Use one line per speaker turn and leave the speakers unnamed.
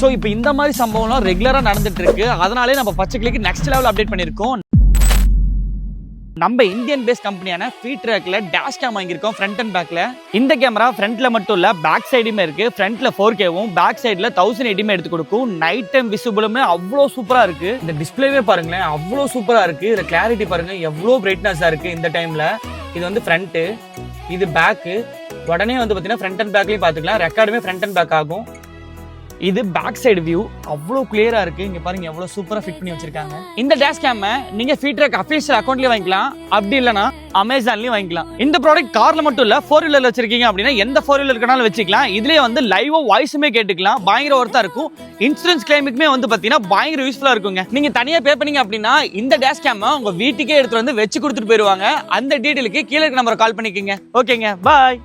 So இப்போ இந்த மாதிரி சம்பவம்லாம் ரெகுலராக நடந்துட்டு இருக்கு. அதனாலே நம்ம பச்சை கிளிக்கு நெக்ஸ்ட் லெவல் அப்டேட் பண்ணியிருக்கோம். நம்ம இந்தியன் பேஸ் கம்பெனியான ஃபீட்ராக்ல டேஷ் கேம் வாங்கியிருக்கோம் ஃப்ரண்ட் அண்ட் பேக்ல. இந்த கேமரா ஃப்ரண்ட்ல மட்டும் இல்ல பேக் சைடுமே இருக்கு. ஃப்ரண்ட்ல 4Kவும் பேக் சைடுல 1080 எடுத்து கொடுக்கும். நைட் டைம் விசிபிளுமே அவ்வளோ சூப்பரா இருக்கு. இந்த டிஸ்பிளேவே பாருங்களேன், அவ்வளோ சூப்பரா இருக்கு. இதுல கிளாரிட்டி பாருங்க எவ்வளோ பிரைட்னஸா இருக்கு. இந்த டைம்ல இது வந்து ஃப்ரண்ட், இது பேக்கு. உடனே வந்து பாத்தீங்கன்னா ஃப்ரண்ட் அண்ட் பேக்லயும் பாத்துக்கலாம். ரெக்கார்டுமே ஃப்ரண்ட் அண்ட் பேக் ஆகும். இது பேக் சைடு வியூ அவ்வளோ கிளியரா இருக்கு. இங்க பாருங்க எவ்வளவு சூப்பரா ஃபிட் பண்ணி வச்சிருக்காங்க. இந்த டேஷ் கேம் நீங்க ஃபீட்ராக் அஃபிஷியல் அக்கௌண்ட்லயே வாங்கிக்கலாம், அப்படி இல்லனா அமேசான்லயும் வாங்கிக்கலாம். இந்த ப்ராடக்ட் கார்ல மட்டும் இல்ல 4-வீலர்ல வச்சிருக்கீங்க அப்படின்னா எந்த 4-வீலர் இருக்கனாலும் வச்சுக்கலாம். இதுலயே வந்து லைவா வாய்ஸுமே கேட்டுக்கலாம். பயங்கர ஒர்த்தா இருக்கும். இன்சூரன்ஸ் கிளைமுக்குமே வந்து பாத்தீங்கன்னா பயங்கர யூஸ்ஃபுல்லா இருக்குங்க. நீங்க தனியா பே பண்ணீங்க அப்படின்னா இந்த டேஷ் கேம் உங்க வீட்டுக்கே எடுத்து வந்து வச்சு கொடுத்துட்டு போயிருவாங்க. அந்த டீடைலுக்கு கீழே இருக்க நம்பரை கால் பண்ணிக்கோங்க. ஓகேங்க, பாய்.